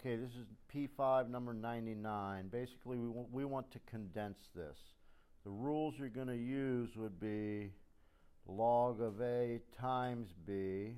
Okay, this is P5 number 99. Basically, we want to condense this. The rules you're going to use would be log of A times B,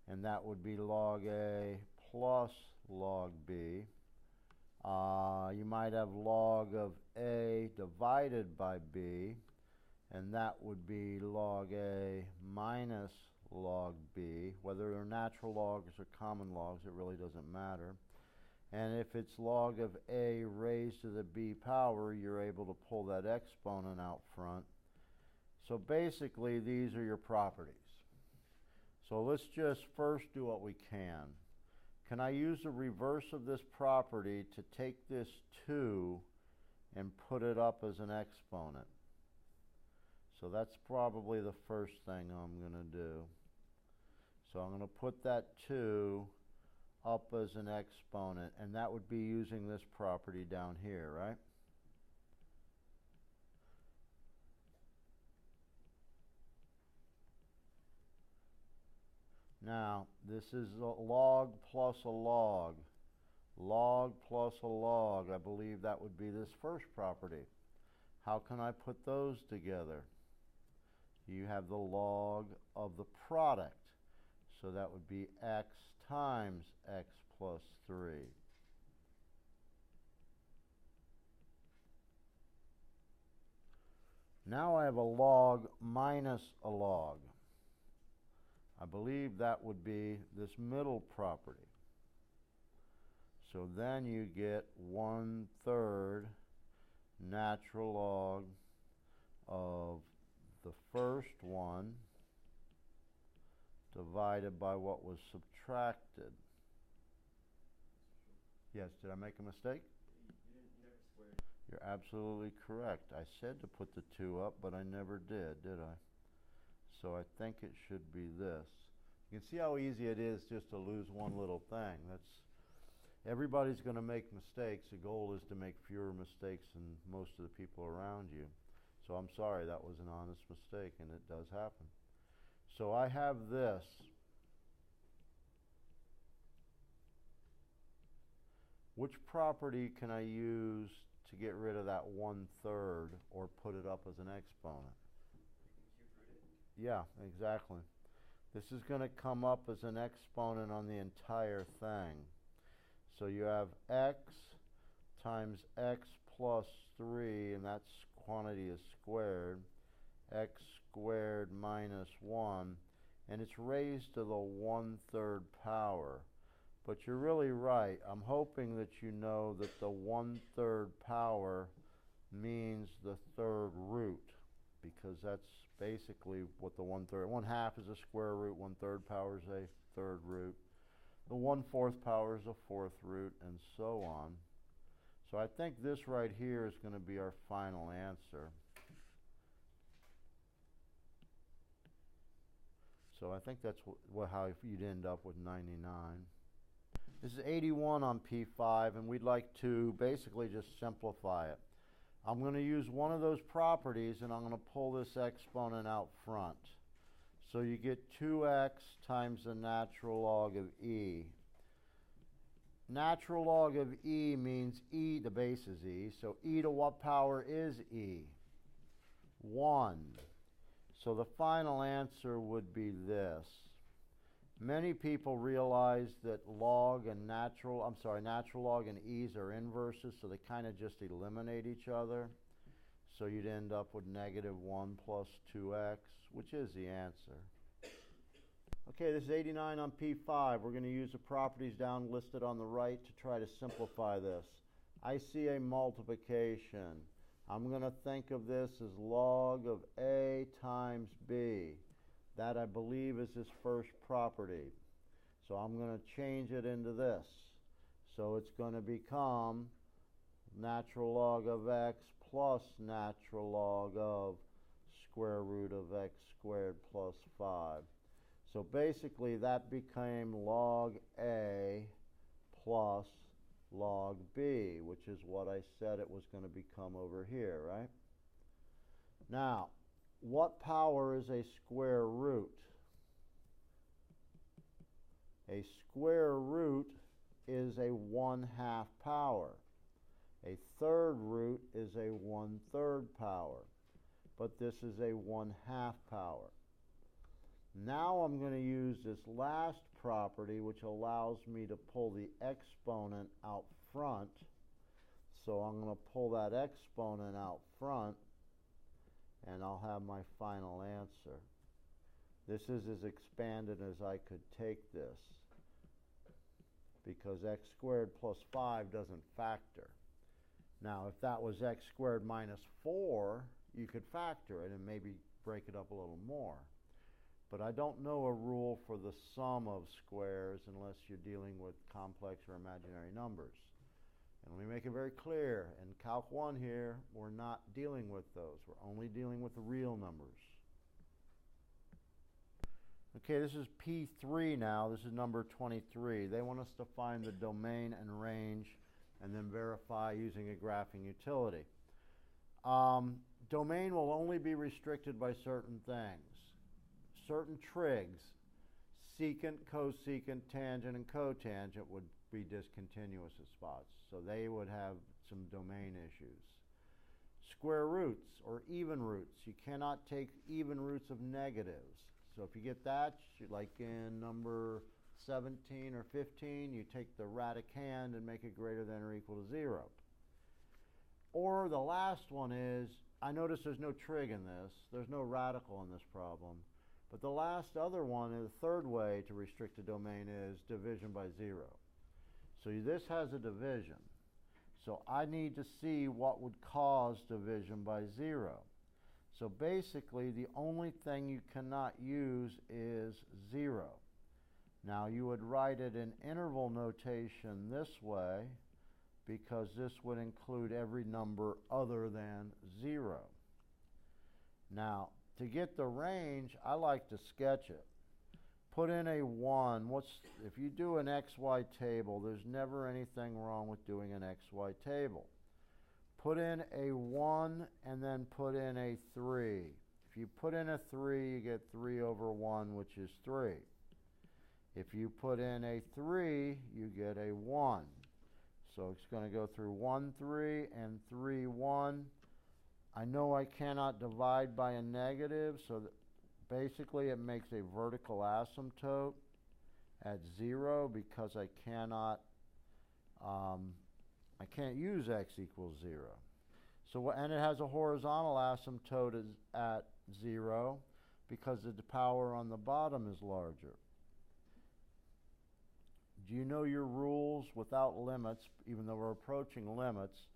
and that would be log A plus log B. You might have log of A divided by B, and that would be log A minus log B. Whether they're natural logs or common logs, it really doesn't matter. And if it's log of A raised to the B power, you're able to pull that exponent out front. So basically, these are your properties. So let's just first do what we can. Can I use the reverse of this property to take this 2 and put it up as an exponent? So that's probably the first thing I'm going to do. So I'm going to put that 2 up as an exponent, and that would be using this property down here, right? Now, this is a log plus a log. Log plus a log. I believe that would be this first property. How can I put those together? You have the log of the product. So that would be x times x plus 3. Now I have a log minus a log. I believe that would be this middle property. So then you get 1/3 natural log of the first one divided by what was subtracted. Yes, did I make a mistake? You never squared. You're absolutely correct. I said to put the 2 up, but I never did I? So I think it should be this. You can see how easy it is just to lose one little thing. Everybody's going to make mistakes. The goal is to make fewer mistakes than most of the people around you. So I'm sorry, that was an honest mistake, and it does happen. So I have this. Which property can I use to get rid of that 1/3 or put it up as an exponent? You can cube root it? Yeah, exactly. This is going to come up as an exponent on the entire thing. So you have x times x plus 3, and that quantity is squared, x squared minus 1, and it's raised to the 1/3 power. But you're really right. I'm hoping that you know that the 1/3 power means the third root, because that's basically what the 1/3, 1/2 is a square root, 1/3 power is a third root, the 1/4 power is a fourth root, and so on. So I think this right here is going to be our final answer. So I think that's how you'd end up with 99. This is 81 on P5, and we'd like to basically just simplify it. I'm going to use one of those properties, and I'm going to pull this exponent out front. So you get 2x times the natural log of e. Natural log of e means e, the base is e, so e to what power is e? 1. So the final answer would be this. Many people realize that natural log and e's are inverses, so they kind of just eliminate each other. So you'd end up with -1 plus 2x, which is the answer. Okay, this is 89 on P5. We're going to use the properties down listed on the right to try to simplify this. I see a multiplication. I'm going to think of this as log of A times B. That, I believe, is this first property. So I'm going to change it into this. So it's going to become natural log of x plus natural log of square root of x squared plus 5. So basically that became log A plus log B, which is what I said it was going to become over here, right? Now, what power is a square root? A square root is is a 1/2 power. A third root is a 1/3 power. But this is a 1/2 power. Now I'm going to use this last property, which allows me to pull the exponent out front. So I'm going to pull that exponent out front, and I'll have my final answer. This is as expanded as I could take this, because x squared plus 5 doesn't factor. Now, if that was x squared minus 4, you could factor it and maybe break it up a little more. But I don't know a rule for the sum of squares unless you're dealing with complex or imaginary numbers. And let me make it very clear, in Calc 1 here, we're not dealing with those. We're only dealing with the real numbers. Okay, this is P3 now. This is number 23. They want us to find the domain and range and then verify using a graphing utility. Domain will only be restricted by certain things. Certain trigs, secant, cosecant, tangent, and cotangent would be discontinuous at spots, so they would have some domain issues. Square roots or even roots, you cannot take even roots of negatives. So if you get that, like in number 17 or 15, you take the radicand and make it greater than or equal to 0. Or the last one is, I notice there's no trig in this, there's no radical in this problem. But the last other one, the third way to restrict a domain, is division by 0. So this has a division. So I need to see what would cause division by 0. So basically, the only thing you cannot use is 0. Now, you would write it in interval notation this way, because this would include every number other than 0. Now, to get the range, I like to sketch it. Put in a 1. If you do an XY table, there's never anything wrong with doing an XY table. Put in a 1 and then put in a 3. If you put in a 3, you get 3 over 1, which is 3. If you put in a 3, you get a 1. So it's going to go through 1, 3, and 3, 1. I know I cannot divide by a negative, so basically it makes a vertical asymptote at 0 because I can't use x equals 0. So, and it has a horizontal asymptote at 0 because the power on the bottom is larger. Do you know your rules without limits, even though we're approaching limits?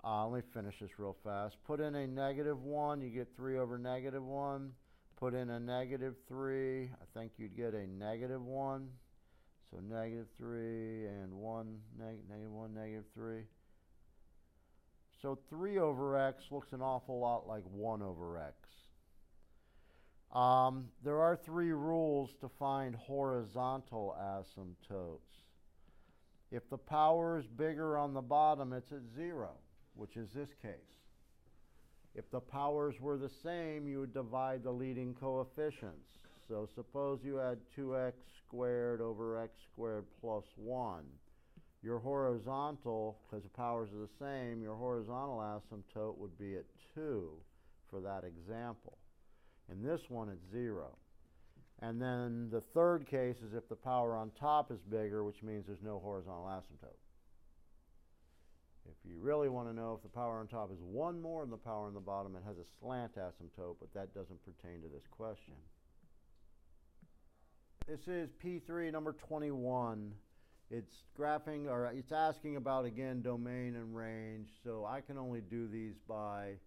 Let me finish this real fast. Put in a -1, you get 3 over -1. Put in a -3, I think you'd get a -1. So -3 and 1, -1, -3. So 3 over x looks an awful lot like 1 over x. There are 3 rules to find horizontal asymptotes. If the power is bigger on the bottom, it's at 0, which is this case. If the powers were the same, you would divide the leading coefficients. So suppose you had 2x squared over x squared plus 1. Your horizontal, because the powers are the same, your horizontal asymptote would be at 2 for that example. In this one, it's 0. And then the third case is if the power on top is bigger, which means there's no horizontal asymptote. If you really want to know if the power on top is 1 more than the power on the bottom, it has a slant asymptote, but that doesn't pertain to this question. This is P3, number 21. It's graphing, or it's asking about, again, domain and range. So I can only do these by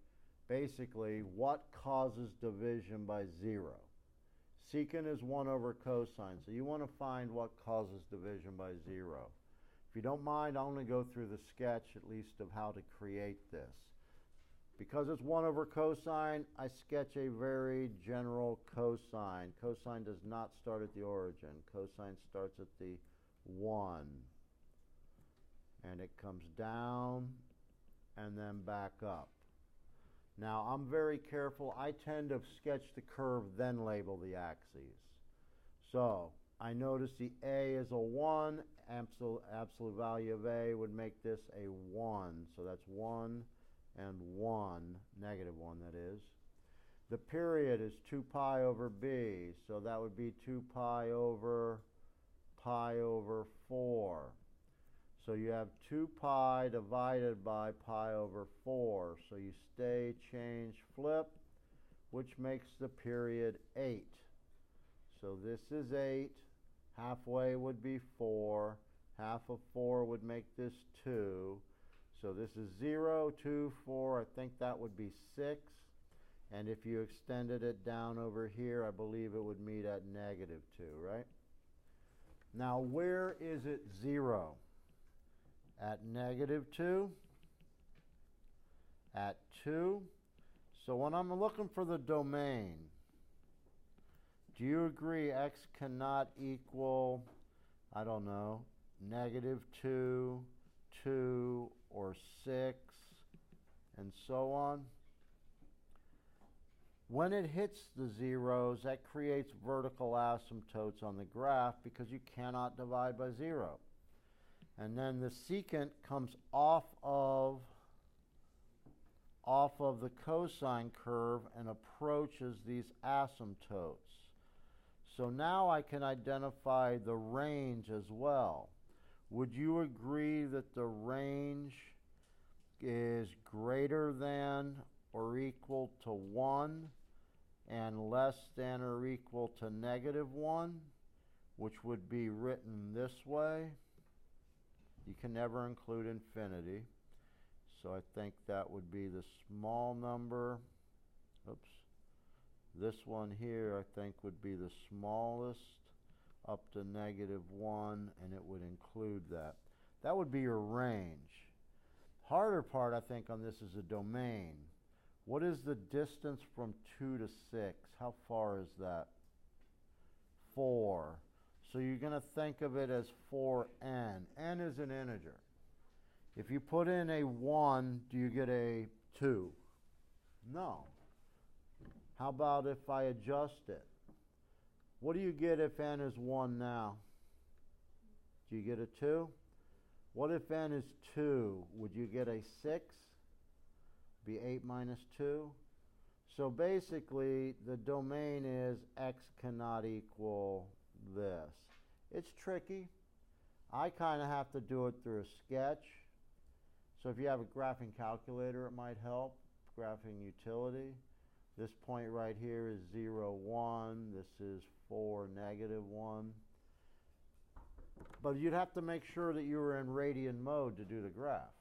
basically what causes division by 0. Secant is 1 over cosine. So you want to find what causes division by 0. If you don't mind, I'm going to go through the sketch at least of how to create this. Because it's 1 over cosine, I sketch a very general cosine. Cosine does not start at the origin. Cosine starts at the 1. And it comes down and then back up. Now, I'm very careful. I tend to sketch the curve, then label the axes. So, I notice the A is a 1, absolute value of A would make this a 1. So that's 1 and 1, negative 1 that is. The period is 2 pi over B, so that would be 2 pi over 4. So you have 2 pi divided by pi over 4. So you stay, change, flip, which makes the period 8. So this is 8. Halfway would be 4. Half of 4 would make this 2. So this is 0, 2, 4. I think that would be 6. And if you extended it down over here, I believe it would meet at negative 2, right? Now, where is it 0? At negative 2? At 2? So when I'm looking for the domain, do you agree x cannot equal, I don't know, negative 2, 2, or 6, and so on? When it hits the zeros, that creates vertical asymptotes on the graph because you cannot divide by 0. And then the secant comes off of the cosine curve and approaches these asymptotes. So now I can identify the range as well. Would you agree that the range is greater than or equal to 1 and less than or equal to negative 1, which would be written this way? You can never include infinity. So I think that would be the small number. Oops. This one here I think would be the smallest up to negative 1, and it would include that. That would be your range. Harder part, I think, on this is the domain. What is the distance from 2 to 6? How far is that? 4. So you're going to think of it as 4n. N is an integer. If you put in a 1, do you get a 2? No. How about if I adjust it? What do you get if n is 1 now? Do you get a 2? What if n is 2? Would you get a 6? Be 8 minus 2. So basically, the domain is x cannot equal this. It's tricky. I kind of have to do it through a sketch. So if you have a graphing calculator, it might help. Graphing utility. This point right here is 0, 1. This is 4, negative 1. But you'd have to make sure that you were in radian mode to do the graph.